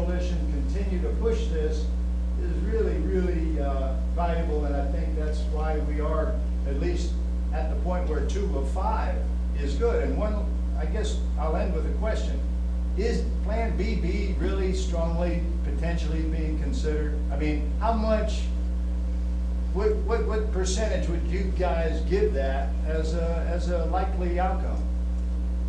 coalition continue to push this is really, really valuable, and I think that's why we are at least at the point where 2 of 5 is good. And one, I guess I'll end with a question. Is Plan BB really strongly potentially being considered? I mean, how much, what percentage would you guys give that as a likely outcome?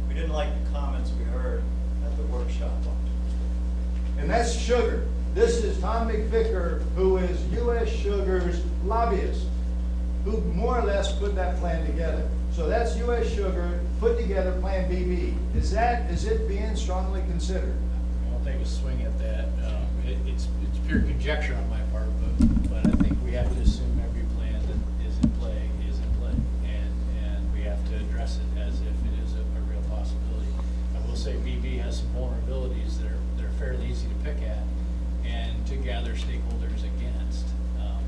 We didn't like the comments we heard at the workshop on Tuesday. And that's Sugar. This is Tom McVicker, who is U.S. Sugar's lobbyist, who more or less put that plan together. So that's U.S. Sugar put together Plan BB. Is it being strongly considered? I'll take a swing at that. It's pure conjecture on my part, but I think we have to assume every plan that is in play, and we have to address it as if it is a real possibility. I will say BB has some vulnerabilities that are fairly easy to pick at and to gather stakeholders against,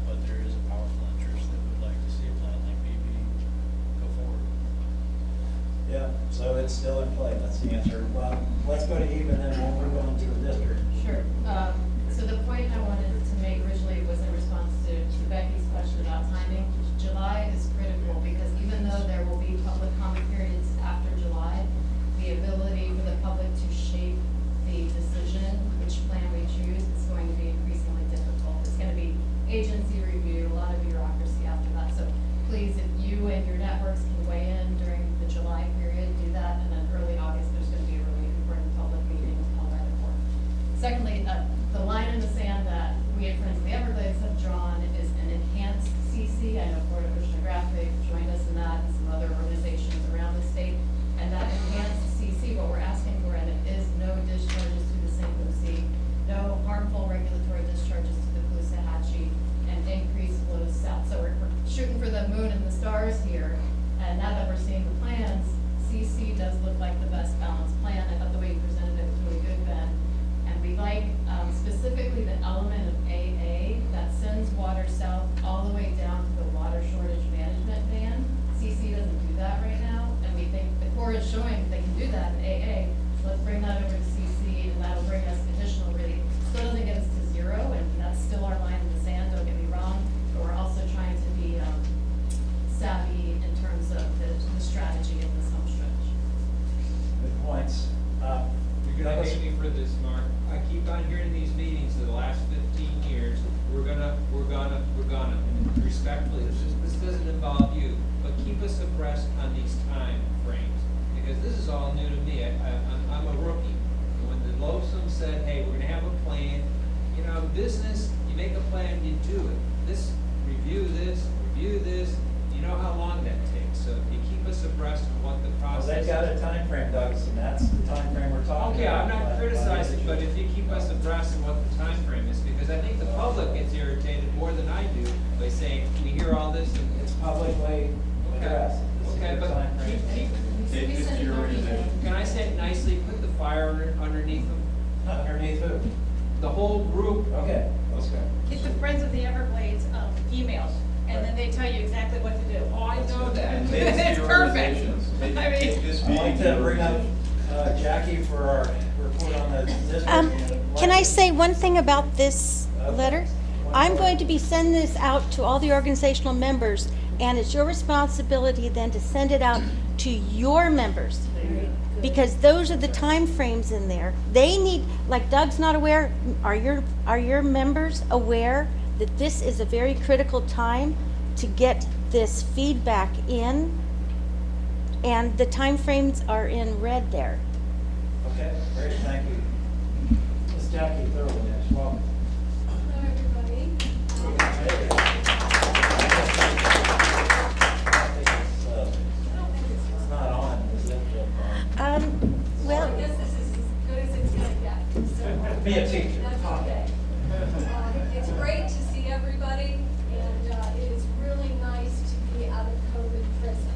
but there is a powerful interest that would like to see a plan like BB go forward. Yeah, so it's still in play, that's the answer. Well, let's go to Eve and then we'll move on to the district. Sure. So the point I wanted to make originally was in response to Becky's question about timing. July is critical because even though there will be public comment periods after July, the ability for the public to shape the decision, which plan we choose, is going to be increasingly difficult. It's going to be agency review, a lot of bureaucracy after that. So please, if you and your networks can weigh in during the July period, do that. And then early August, there's going to be a really important public meeting with Colorado Board. Secondly, the line in the sand that we at Friends of the Everglades have drawn is an enhanced CC. I know Florida Oceanographic joined us in that and some other organizations around the state. And that enhanced CC, what we're asking for, and it is no discharges to the St. Lucie, no harmful regulatory discharges to the Caloosahatchee, and increased flows south. So we're shooting for the moon and the stars here. And now that we're seeing the plans, CC does look like the best balanced plan. I thought the way you presented it was really good, Ben. And we like specifically the element of AA that sends water south all the way down to the water shortage management ban. CC doesn't do that right now, and we think the Corps is showing they can do that in AA. So let's bring that over to CC, and that'll bring us additional relief. Still doesn't get us to zero, and that's still our line in the sand, don't get me wrong, but we're also trying to be savvy in terms of the strategy of this home stretch. Good points. You're gonna hate me for this, Mark. I keep on hearing these meetings for the last 15 years, we're gonna, and respectfully, this doesn't involve you, but keep us abreast on these time frames, because this is all new to me. I'm a rookie. When the Lobsam said, hey, we're gonna have a plan, you know, business, you make a plan, you do it. Review this, you know how long that takes, so if you keep us abreast of what the Well, process they've is. got a time frame, Douglas, and that's the time frame we're talking Okay, about. I'm not criticizing, but if you keep us abreast of what the time frame is, because I think the public gets irritated more than I do by saying, we hear all this and It's publicly addressed. This is Okay, the but time frame. can I say it nicely, put the fire underneath them? Underneath who? The whole group, Okay, let's go. Get the Friends of the Everglades emails, and then they tell you exactly what to do. oh, I know that. It's perfect. I mean, I'd like to bring up Jackie for our report on the district. Can I say one thing about this letter? I'm going to be sending this out to all the organizational members, and it's your responsibility then to send it out to your members. Because those are the time frames in there. They need, like Doug's not aware, are your members aware that this is a very critical time to get this feedback in? And the time frames are in red there. Okay, great, thank you. Ms. Jackie Thurlow next, welcome. Hello, everybody. It's not on, is it? Well, I guess this is as good as it's gonna get. So Be a teacher. that's okay. It's great to see everybody, and it is really nice to be out of COVID prison.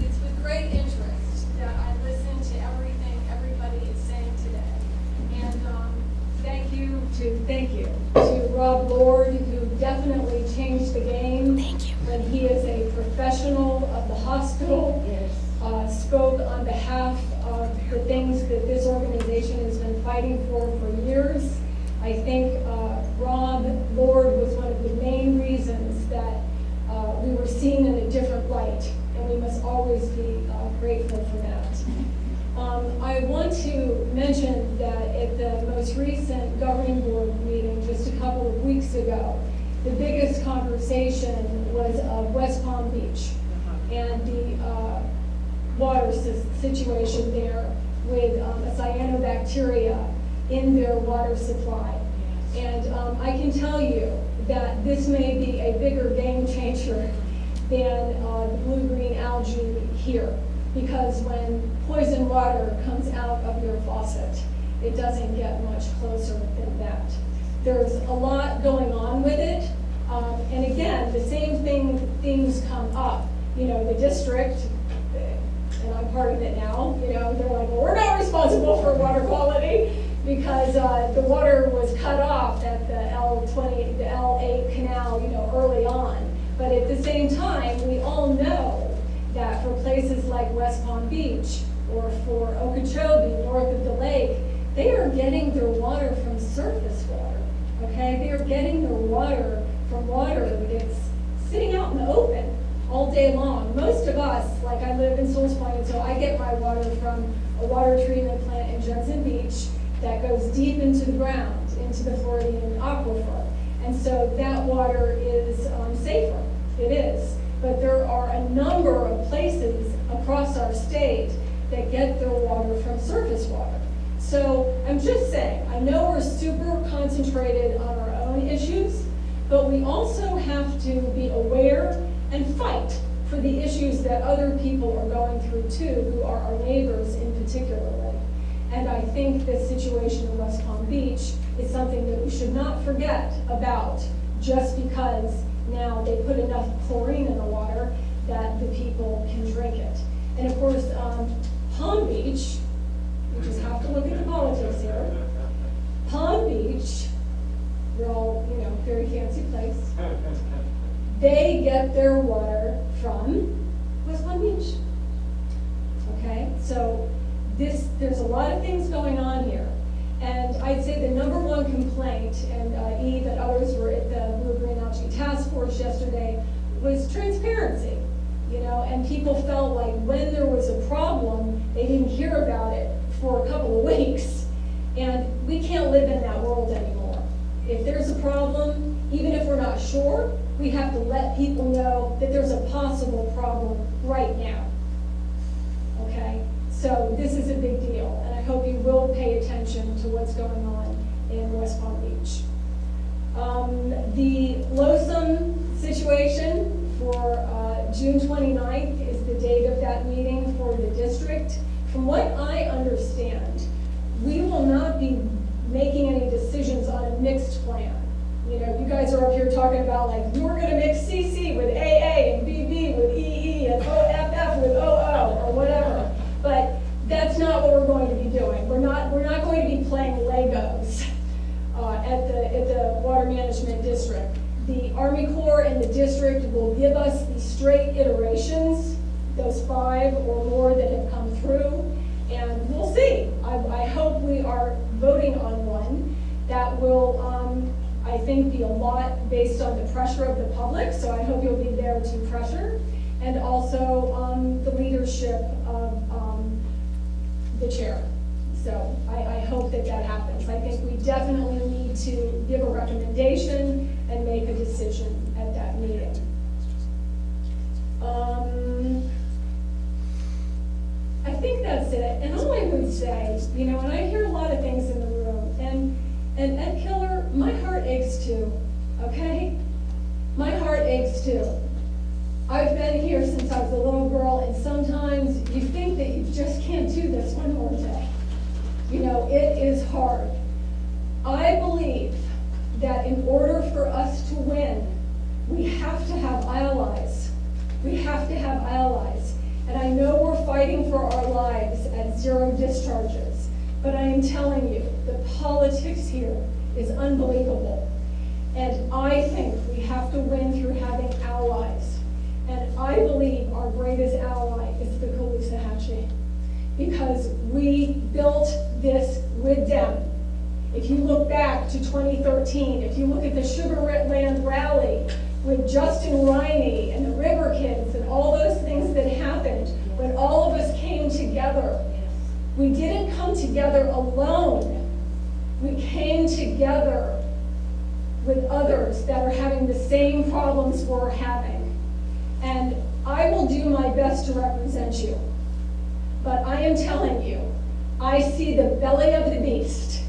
It's with great interest that I listen to everything everybody is saying today. And thank you to Rob Lord, who definitely changed the game. Thank you. When he is a professional of the hospital, always be grateful for that. I want to mention that at the most recent governing board meeting just a couple of weeks ago, the biggest conversation was of West Palm Beach and the water situation there with cyanobacteria in their water supply. And I can tell you that this may be a bigger game changer than the blue-green algae here. Because when poison water comes out of your faucet, it doesn't get much closer than that. There's a lot going on with it. And again, the same things come up. You know, the district, and I'm part of it now, you know, they're like, well, we're not responsible for water quality because the water was cut off at the L8 canal, you know, early on. But at the same time, we all know that for places like West Palm Beach or for Okeechobee, north of the lake, they are getting their water from surface water, okay? They are getting their water from water that's sitting out in the open all day long. Most of us, like I live in Souls Point, and so I get my water from a water treatment plant in Judson Beach that goes deep into the ground, into the Floridian aquifer. And so that water is safer, it is. But there are a number of places across our state that get their water from surface water. So I'm just saying, I know we're super concentrated on our own issues, but we also have to be aware and fight for the issues that other people are going through too, who are our neighbors in particular. And I think this situation in West Palm Beach is something that we should not forget about just because now they put enough chlorine in the water that the people can drink it. And of course, Palm Beach, we just have to look at the politics here. Palm Beach, we're all, you know, very fancy place. They get their water from West Palm Beach. Okay, so there's a lot of things going on here. And I'd say the number one complaint, and Eve and others were at the Blue-Green Algae Task Force yesterday, was transparency. You know, and people felt like when there was a problem, they didn't hear about it for a couple of weeks. And we can't live in that world anymore. If there's a problem, even if we're not sure, we have to let people know that there's a possible problem right now. Okay? So this is a big deal, and I hope you will pay attention to what's going on in West Palm Beach. The Loathsome situation for June 29th is the date of that meeting for the district. From what I understand, we will not be making any decisions on a mixed plan. You know, you guys are up here talking about like, we're gonna mix CC with AA and BB with EE and OFF with OO or whatever. But that's not what we're going to be doing. We're not going to be playing Legos at the Water Management District. The Army Corps and the district will give us the straight iterations, those 5 or more that have come through, and we'll see. I hope we are voting on one that will, I think, be a lot based on the pressure of the public, so I hope you'll be there to pressure, and also the leadership of the chair. So I hope that that happens. I think we definitely need to give a recommendation and make a decision at that meeting. I think that's it. And all I would say, you know, and I hear a lot of things in the room, and Ed Killer, my heart aches too, okay? My heart aches too. I've been here since I was a little girl, and sometimes you think that you just can't do this one more day. You know, it is hard. I believe that in order for us to win, we have to have allies. We have to have allies. And I know we're fighting for our lives at 0 discharges, but I am telling you, the politics here is unbelievable. And I think we have to win through having allies. And I believe our greatest ally is the Caloosahatchee, because we built this with them. If you look back to 2013, if you look at the Sugarland Rally with Justin Riney and the River Kids and all those things that happened when together. We didn't come together alone. We came together with others that are having the same problems we're having. And I will do my best to represent you. But I am telling you, I see the belly of the beast.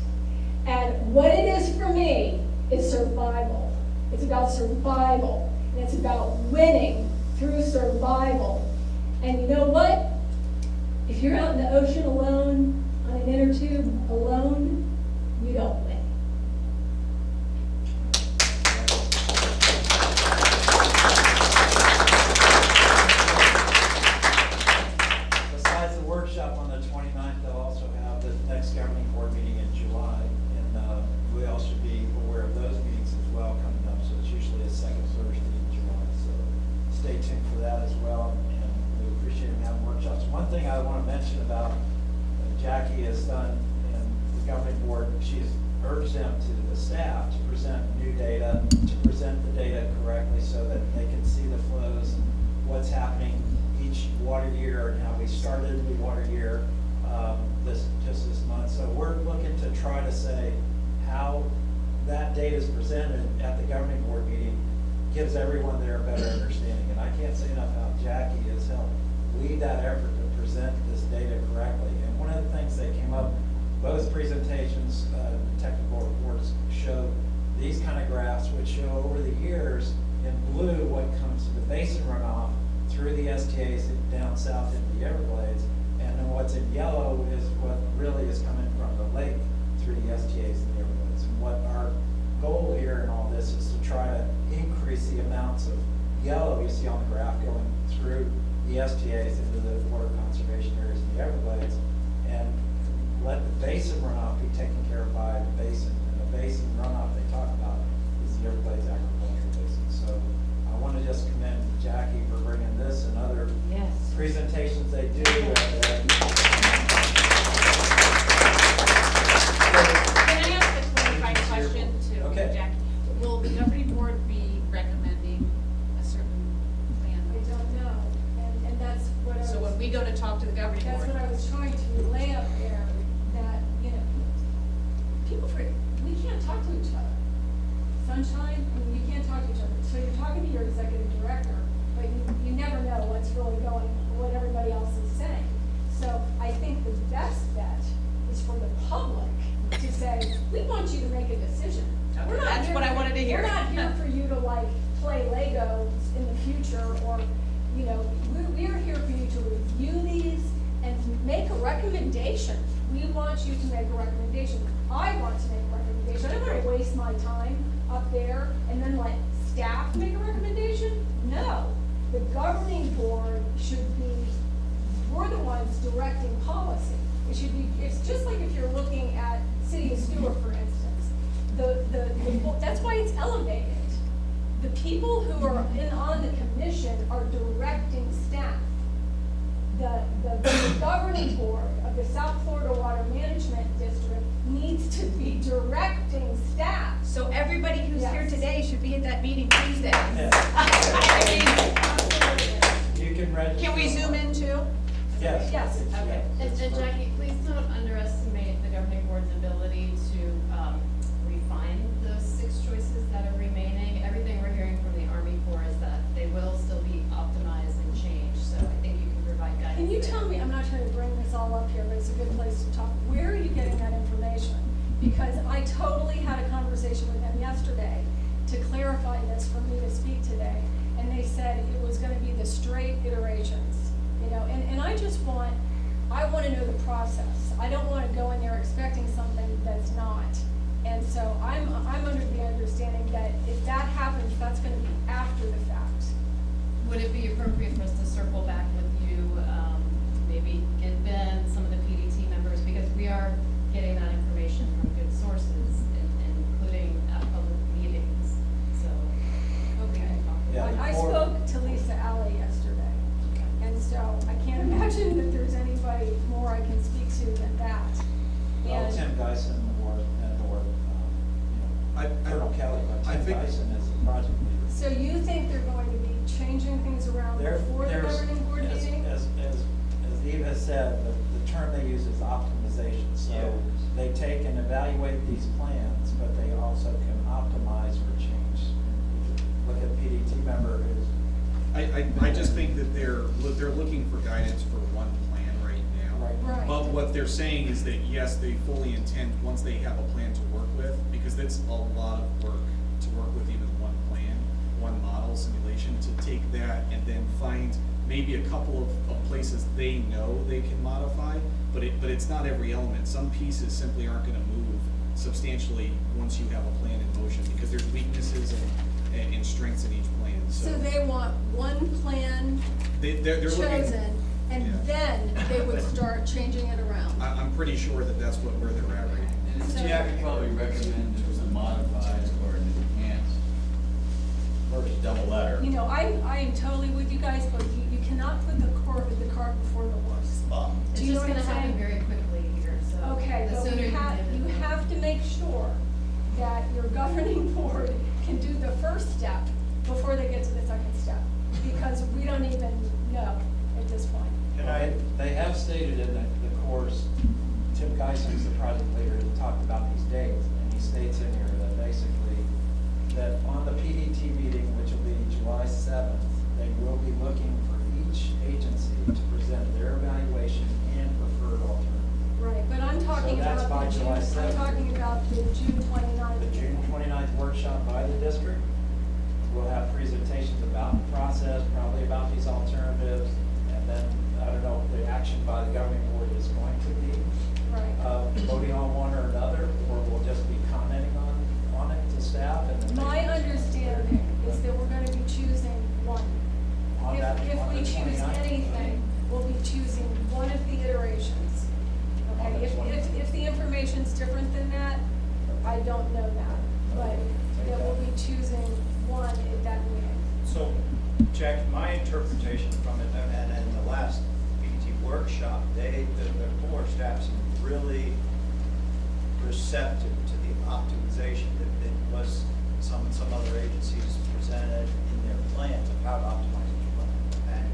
And what it is for me is survival. It's about survival. And it's about winning through survival. And you know what? If you're out in the ocean alone, on an inner tube alone, you don't win. Besides the workshop on the 29th, they'll also have the next governing board meeting in July. And we all should be aware of those meetings as well coming up. So it's usually a second Thursday in July. So stay tuned for that as well. And we appreciate them having workshops. One thing I want to mention about Jackie has done in the governing board, she has urged them to the staff to present new data, to present the data correctly so that they can see the flows and what's happening each water year and how we started the water year this month. So we're looking to try to say how that data is presented at the governing board meeting gives everyone there a better understanding. And I can't say enough how Jackie has helped lead that effort to present this data correctly. And one of the things that came up, both presentations, technical reports showed these kind of graphs which show over the years in blue what comes to the basin runoff through the STAs down south into the Everglades. And then what's in yellow is what really is coming from the lake through the STAs in the Everglades. And what our goal here in all this is to try to increase the amounts of yellow you see on the graph going through the STAs into the water conservation areas in the Everglades, and let the basin runoff be taken care of by the basin. And the basin runoff they talk about is the Everglades agricultural basin. So I want to just commend Jackie for bringing this and other presentations they do. Can I ask a clarifying question to Okay. Jackie? Will the governing board be recommending a certain plan? I don't know. And that's what I was. So when we go to talk to the governing That's board. what I was trying to relay up there, that, we can't talk to each other. Sunshine, you can't talk to each other. So you're talking to your executive director, but you never know what's really going, what everybody else is saying. So I think the best bet is for the public to say, we want you to make a decision. Okay, We're not that's here what I wanted to hear. We're not here for you to play Legos in the future, or, we're here for you to review these and make a recommendation. We want you to make a recommendation. I want to make a recommendation. I don't want to waste my time up there and then let staff make a recommendation. No, the governing board should be, we're the ones directing policy. It should be, it's just like if you're looking at City of Stewart, for instance. That's why it's elevated. The people who are on the commission are directing staff. The governing board of the South Florida Water Management District needs to be directing staff. So everybody who's here Yes. today should be at that meeting Tuesday. Yeah. You can register. Can we zoom in too? Yes. Yes. Okay. And Jackie, please don't underestimate the governing board's ability to refine those 6 choices that are remaining. Everything we're hearing from the Army Corps is that they will still be optimized and changed, so I think you can provide guidance. Can you there. tell me, I'm not trying to bring this all up here, but it's a good place to talk. Where are you getting that information? Because I totally had a conversation with them yesterday to clarify this for me to speak today. And they said it was gonna be the straight iterations, and I wanna know the process. I don't wanna go in there expecting something that's not. And so I'm under the understanding that if that happens, that's gonna be after the fact. Would it be appropriate for us to circle back with you, maybe get Ben, some of the PDT members, because we are getting that information from good sources, including at public meetings, so. we can talk Yeah. about it. I spoke to Lisa Alley yesterday, and so I can't imagine that there's anybody more I can speak to than that. Well, And- Tim Dyson or Colonel Kelly, but I Tim think- Dyson is the project leader. So you think they're going to be changing things around before the There's- governing board as- meeting? As Eve has said, the term they use is optimization. So Yeah. they take and evaluate these plans, but they also can optimize or change. Look at PDT member who's. I just think that they're looking for guidance for one plan right now. Right. But what they're saying is that, yes, they fully intend, once they have a plan to work with, because that's a lot of work to work with even one plan, one model simulation, to take that and then find maybe a couple of places they know they can modify, but it's not every element. Some pieces simply aren't gonna move substantially once you have a plan in motion, because there's weaknesses and strengths in each plan, so. So they want one plan They're looking. chosen, and Yeah. then they would start changing it around. I'm pretty sure that that's where they're at right now. So- Jack would probably recommend it was a modified or an enhanced versus double letter. You know, I am totally with you guys, but you cannot put the cart before the horse. It's Do you know just what gonna I'm happen saying? very quickly here, so. Okay, the but sooner you can have, get it, you the better. have to make sure that your governing board can do the first step before they get to the second step, because we don't even know at this point. They have stated in the course, Tim Geising's the project leader, who talked about these dates, and he states in here that basically, that on the PDT meeting, which will be July 7th, they will be looking for each agency to present their evaluation and preferred alternative. Right, but I'm talking So that's about by the June, July I'm 7th. talking about the June 29th. The June 29th workshop by the district will have presentations about the process, probably about these alternatives, and then, I don't know, the action by the governing board is going to be Right. voting on one or another, or we'll just be commenting on it to staff and then. My understanding is that we're gonna be choosing one. On that- If on we the choose 29th? anything, we'll be choosing one of the iterations. On Okay, the 29th. if the information's different than that, I don't know that, but that we'll be choosing one at that meeting. So, Jack, my interpretation from it, and in the last PDT workshop, the core staff seemed really receptive to the optimization that was some other agencies presented in their plans of how to optimize each plan. And,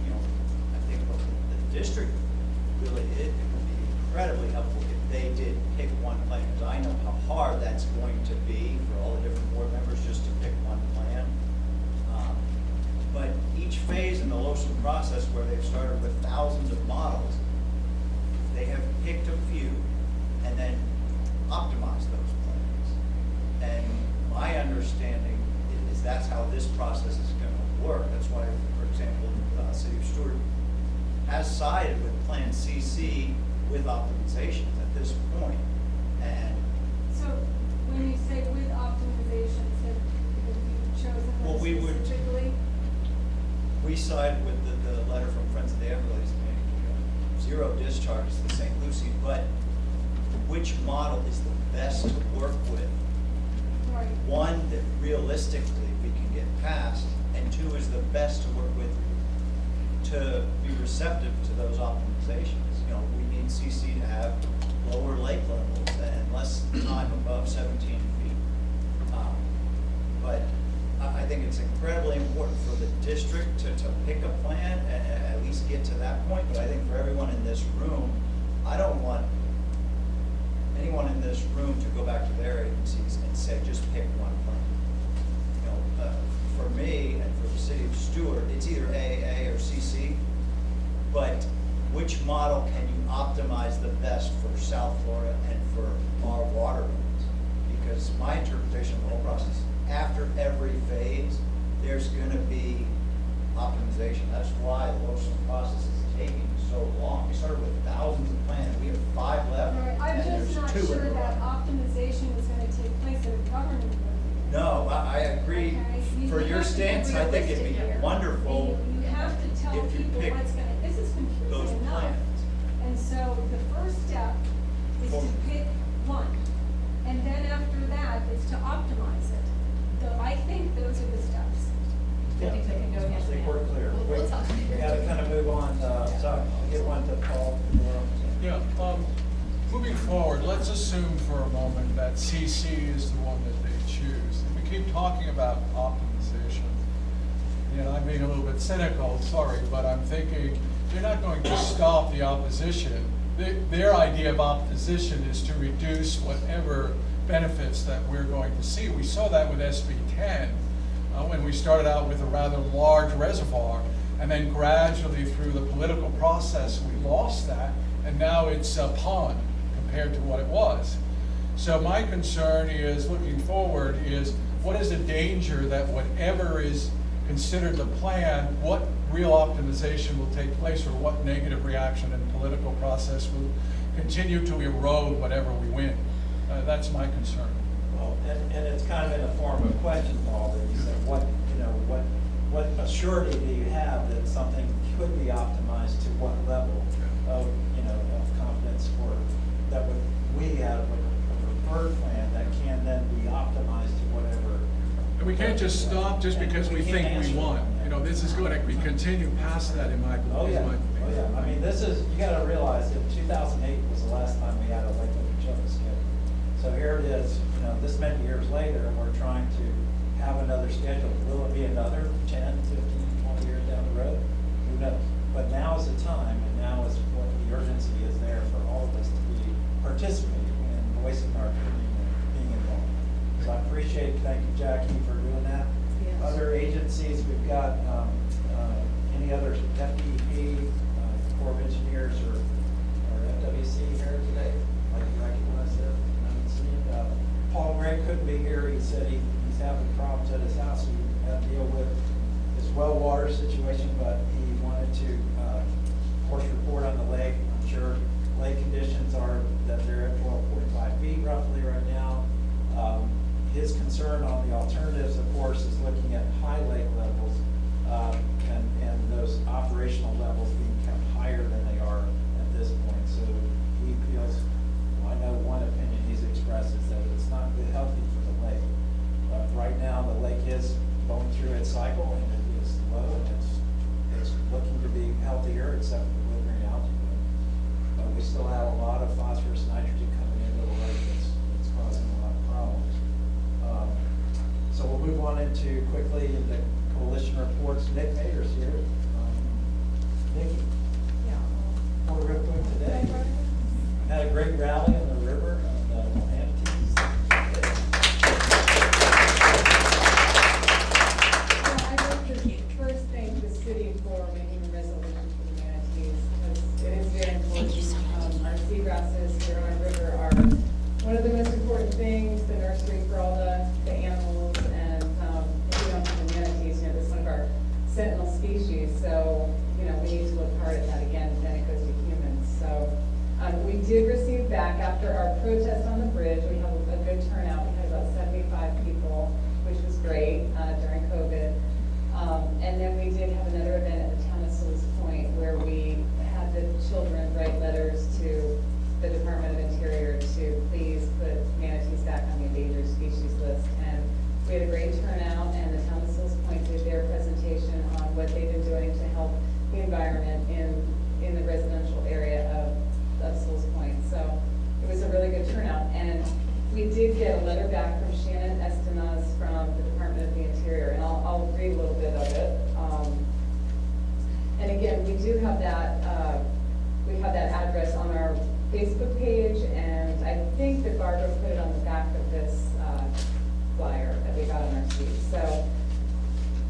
you know, I think what the district really, it would be incredibly helpful if they did pick one plan, because I know how hard that's going to be for all the different board members just to pick one plan. But each phase in the LOSUM process, where they've started with thousands of models, they have picked a few and then optimized those plans. And my understanding is that's how this process is gonna work. That's why, for example, City of Stewart has sided with Plan CC with optimizations at this point. And So when you say with optimizations, have you chosen Well, them we would- specifically? we sided with the letter from Friends of the Everglades, zero discharges to St. Lucie, but which model is the best to work with? Right. One, that realistically we can get past, and two, is the best to work with to be receptive to those optimizations. You know, we need CC to have lower lake levels and less time above 17 feet. But I think it's incredibly important for the district to pick a plan and at least get to that point. But I think for everyone in this room, I don't want anyone in this room to go back to their agencies and say, just pick one plan. You know, for me and for the city of Stewart, it's either AA or CC, but which model can you optimize the best for South Florida and for our waterways? Because my interpretation of the whole process, after every phase, there's gonna be optimization. That's why the LOSUM process is taking so long. We started with thousands of plans, we have 5 left. Right, I'm and just there's not 2 in sure the that running. optimization is gonna take place at a governing board meeting. No, I agree. Okay, you For your have to be stance, I think it'd be realistic here. wonderful And you have to tell if you people pick what's gonna, this is those confusing enough. plans. And so the first step is to For- pick one, and then after that is to optimize it. So I think those are the steps. I think they can go hand I in think hand. we're clear. We'll talk. We gotta kind of move on, so I'll give one to Paul. Yeah, moving forward, let's assume for a moment that CC is the one that they choose. And we keep talking about optimization. I'm being a little bit cynical, sorry, but I'm thinking, they're not going to stop the opposition. Their idea of opposition is to reduce whatever benefits that we're going to see. We saw that with SB 10, when we started out with a rather large reservoir, and then gradually through the political process, we lost that, and now it's a pond compared to what it was. So my concern is, looking forward, is what is the danger that whatever is considered the plan, what real optimization will take place, or what negative reaction in the political process will continue to erode whatever we win. That's my concern. Well, and it's kind of in the form of a question, Paul, that you said, what assurity do you have that something could be optimized to what level of, of confidence, or that we have a preferred plan that can then be optimized to whatever. And we can't just stop just because we think we won. This is going to continue past that in my belief. Oh, yeah. Oh, yeah. I mean, you gotta realize that 2008 was the last time we had a Lake Okeechobee schedule. So here it is, this many years later, and we're trying to have another schedule. Will it be another 10, 15, 20 years down the road? Who knows? But now is the time, and now is what the urgency is there for all of us to be participating and voicing our opinion and being involved. So I appreciate, thank you, Jackie, for doing that. Yes. Other agencies, we've got, any other FDP, Corps of Engineers, or FWC here today? Like you recognize them? I haven't seen. Paul Gray couldn't be here. He said he's having problems at his house. He had to deal with his well water situation, but he wanted to, of course, report on the lake. I'm sure lake conditions are that they're at 12.5 feet roughly right now. His concern on the alternatives, of course, is looking at high lake levels, and those operational levels being kept higher than they are at this point. So he feels, I know one opinion he's expressed is that it's not good healthy for the lake. But right now, the lake is going through its cycle, and it is low, and it's looking to be healthier, except for the withering algae. But we still have a lot of phosphorus, nitrogen coming into the lake that's causing a lot of problems. So we'll move on into quickly into coalition reports. Nick Mader's here. Nikki, what we're going to put today. Had a great rally on the river on the manatees. I'd like to first thank the city for making a resolution for the manatees, because it is very important. Thank you so much. Our seagrasses here on our river are one of the most important things, the nursery for all the animals, and if we don't have the manatees, this is one of our sentinel species, so, we need to look hard at that again, and then it goes to humans. So, we did receive back, after our protest on the bridge, we had a good turnout. We had about 75 people, which was great during COVID. And then we did have another event at the town of Sills Point where we had the children write letters to the Department of Interior to please put manatees back on the endangered species list. And we had a great turnout, and the town of Sills Point did their presentation on what they've been doing to help the environment in the residential area of Sills Point. So it was a really good turnout. And we did get a letter back from Shannon Estenaz from the Department of the Interior, and I'll read a little bit of it. And again, we do have that, address on our Facebook page, and I think that Barbara put it on the back of this flyer that we got on our sheet. So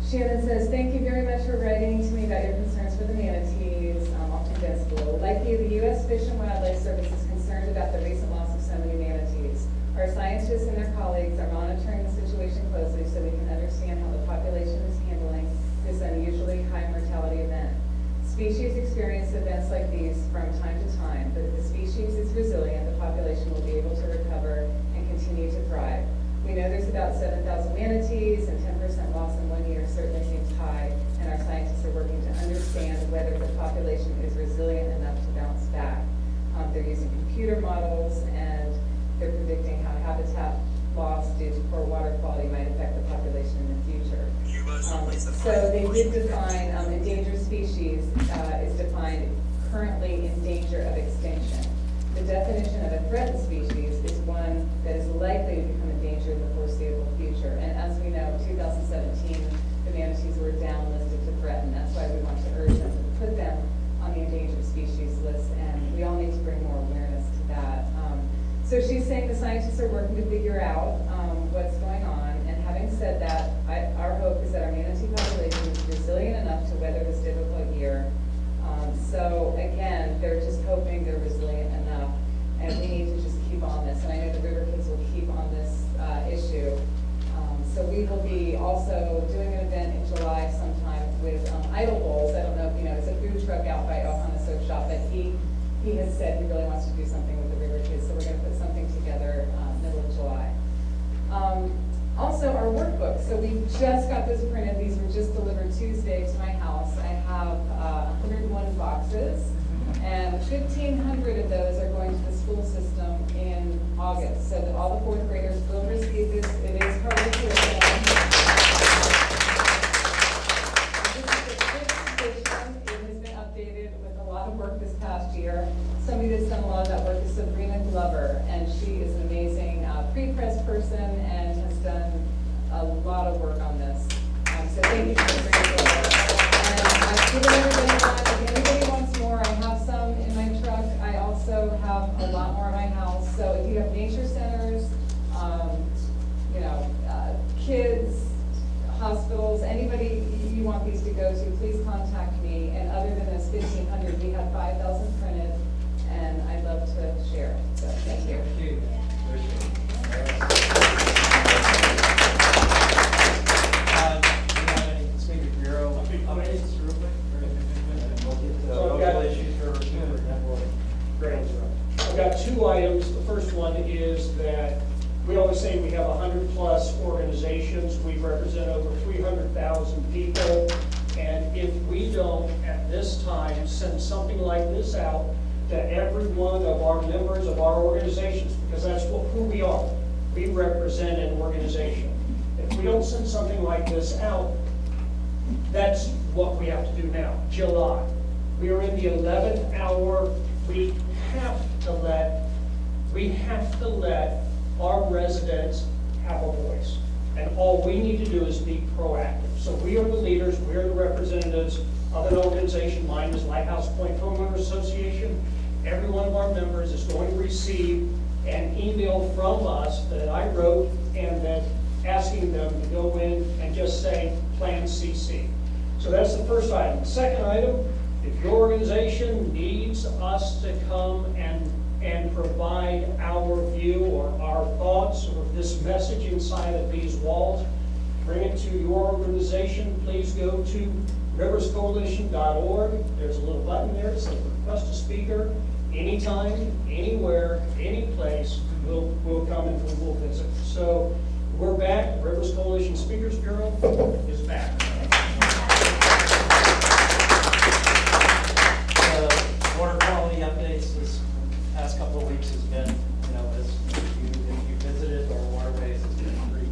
Shannon says, thank you very much for writing to me about your concerns for the manatees. I'll condense below. Like you, the U.S. Fish and Wildlife Service is concerned about the recent loss of so many manatees. Our scientists and their colleagues are monitoring the situation closely so we can understand how the population is handling this unusually high mortality event. Species experience events like these from time to time, but if the species is resilient, the population will be able to recover and continue to thrive. We know there's about 7,000 manatees, and 10% loss in 1 year certainly seems high, and our scientists are working to understand whether the population is resilient enough to bounce back. They're using computer models, and they're predicting how habitat loss due to poor water quality might affect the population in the future. So they did define endangered species is defined currently in danger of extinction. The definition of a threatened species is one that is likely to become endangered in the foreseeable future. And as we know, 2017, the manatees were down listed to threaten. That's why we want to urge them to put them on the endangered species list, and we all need to bring more awareness to that. So she's saying the scientists are working to figure out what's going on, and having said that, our hope is that our manatee population is resilient enough to weather this difficult year. So again, they're just hoping they're resilient enough, and we need to just keep on this. And I know the River Kids will keep on this issue. So we will be also doing an event in July sometime with Idle Bowls. I don't know if you know, it's a food truck out by Ohana Soap Shop, but he has said he really wants to do something with the River Kids, so we're going to put something together middle of July. Also, our workbooks. So we just got those printed. These were just delivered Tuesday to my house. I have 101 boxes, and 1,500 of those are going to the school system in August. So that all the fourth graders will receive this. It is part of the curriculum. This is the 5th edition. It has been updated with a lot of work this past year. Somebody that's done a lot of that work is Sabrina Glover, and she is an amazing pre-press person and has done a lot of work on this. So thank you for Sabrina Glover. And I've given everybody one. If anybody wants more, I have some in my truck. I also have a lot more in my house. So if you have nature centers, kids, hospitals, anybody you want these to go to, please contact me. And other than this 1,500, we have 5,000 printed, and I'd love to share. So thank you. Thank you. Do you have any Speaker Bureau updates real quick? And we'll get the So I've local got- issues for review, and then we'll. Great. I've got 2 items. The first one is that we always say we have 100+ organizations. We represent over 300,000 people. And if we don't, at this time, send something like this out to every one of our members of our organizations, because that's who we are. We represent an organization. If we don't send something like this out, that's what we have to do now, July. We are in the 11th hour. We have to let our residents have a voice. And all we need to do is be proactive. So we are the leaders, we are the representatives of an organization. Mine is Lighthouse Point Homeowners Association. Every one of our members is going to receive an email from us that I wrote, and that asking them to go in and just say Plan CC. So that's the first item. The second item, if your organization needs us to come and provide our view or our thoughts or this message inside of these walls, bring it to your organization. Please go to riverscoalition.org. There's a little button there that says request a speaker. Anytime, anywhere, any place, we'll come and we'll visit. So we're back. The Rivers Coalition Speakers Bureau is back. Water quality updates this past couple of weeks has been, as if you visited our waterways, it's been pretty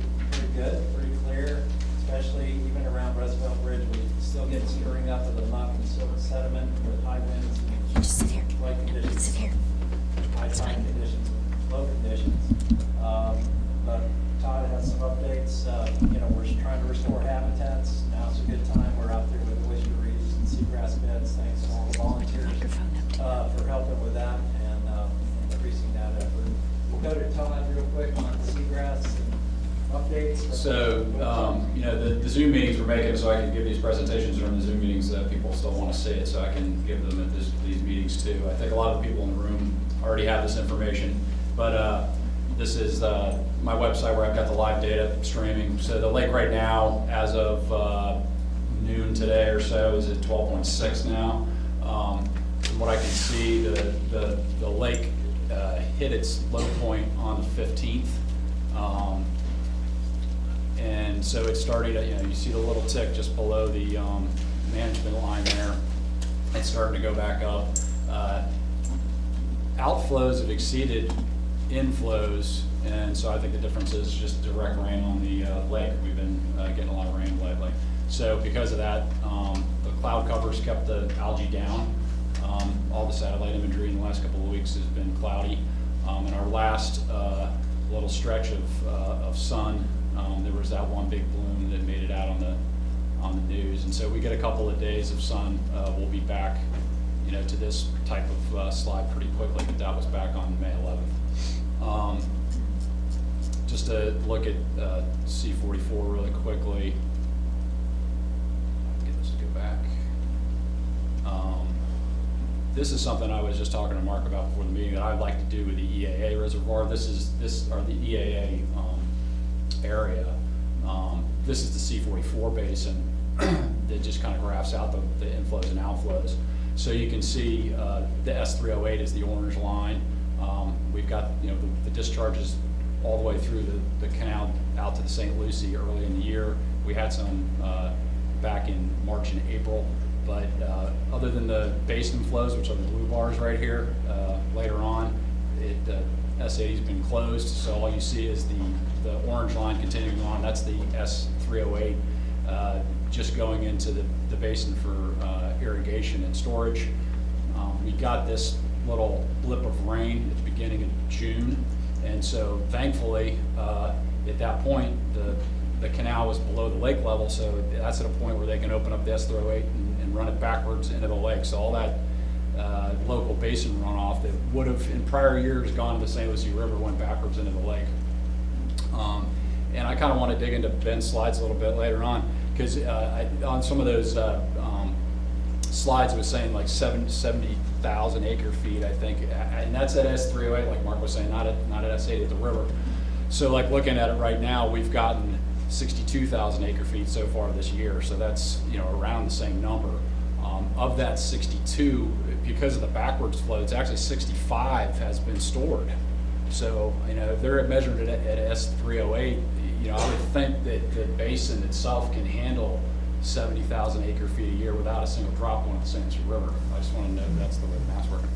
good, pretty clear, especially even around Roosevelt Bridge. We still get stirring up of the muck and silt sediment with high winds and Just sit here. light conditions. Sit here. High tide conditions, low conditions. But Todd has some updates. We're trying to restore habitats. Now's a good time. We're out there with oyster reefs and seagrass beds. Thanks to all the volunteers for helping with that and increasing that effort. We'll go to Todd real quick on seagrass and updates. So, the Zoom meetings we're making, so I can give these presentations during the Zoom meetings that people still want to see it, so I can give them at these meetings too. I think a lot of the people in the room already have this information, but this is my website where I've got the live data streaming. So the lake right now, as of noon today or so, is at 12.6 now. From what I can see, the lake hit its low point on the 15th. And so it started, you see the little tick just below the management line there. It's starting to go back up. Outflows have exceeded inflows, and so I think the difference is just direct rain on the lake. We've been getting a lot of rain lately. So because of that, the cloud covers kept the algae down. All the satellite imagery in the last couple of weeks has been cloudy. In our last little stretch of sun, there was that one big bloom that made it out on on the news. And so we get a couple of days of sun, we'll be back, you know, to this type of slide pretty quickly, but that was back on May 11th. Just to look at C-44 really quickly. Get this to go back. This is something I was just talking to Mark about before the meeting that I'd like to do with the EAA reservoir. This is the EAA area. This is the C-44 basin that just kind of graphs out the inflows and outflows. So you can see the S-308 is the orange line. We've got, you know, the discharges all the way through the canal out to the St. Lucie early in the year. We had some back in March and April. But other than the basin flows, which are the blue bars right here, later on, S80's been closed, so all you see is the orange line continuing on. That's the S308 just going into the basin for irrigation and storage. We got this little blip of rain at the beginning of June, and so thankfully, at that point, the canal was below the lake level, so that's at a point where they can open up the S308 and run it backwards into the lake. So all that local basin runoff that would have in prior years gone to the St. Lucie River went backwards into the lake. And I kind of want to dig into Ben's slides a little bit later on, because on some of those slides it was saying like 70,000 acre feet, I think, and that's at S308, like Mark was saying, not at S80 at the river. So like looking at it right now, we've gotten 62,000 acre feet so far this year, so that's, you know, around the same number. Of that 62, because of the backwards flow, it's actually 65 has been stored. So, you know, if they're measured at S308, you know, I would think that the basin itself can handle 70,000 acre feet a year without a single drop going to the St. Lucie River. I just want to know that's the way the math's working.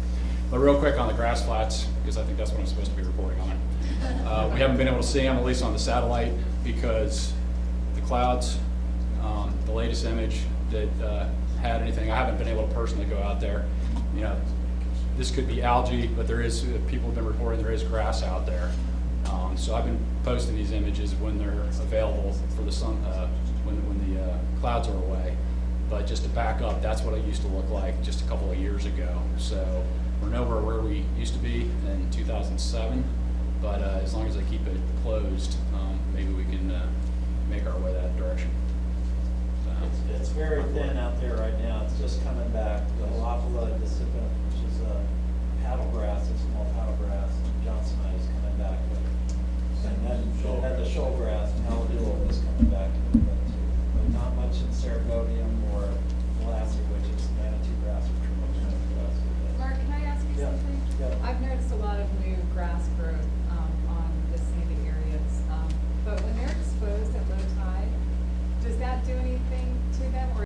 But real quick on the grass flats, because I think that's what I'm supposed to be reporting on. We haven't been able to see them, at least on the satellite, because the clouds, the latest image that had anything, I haven't been able to personally go out there. You know, this could be algae, but there is, people have been reporting there is grass out there. So I've been posting these images when they're available for the sun, when the clouds are away. But just to back up, that's what it used to look like just a couple of years ago. So we're nowhere where we used to be in 2007, but as long as I keep it closed, maybe we can make our way that direction. It's very thin out there right now. It's just coming back.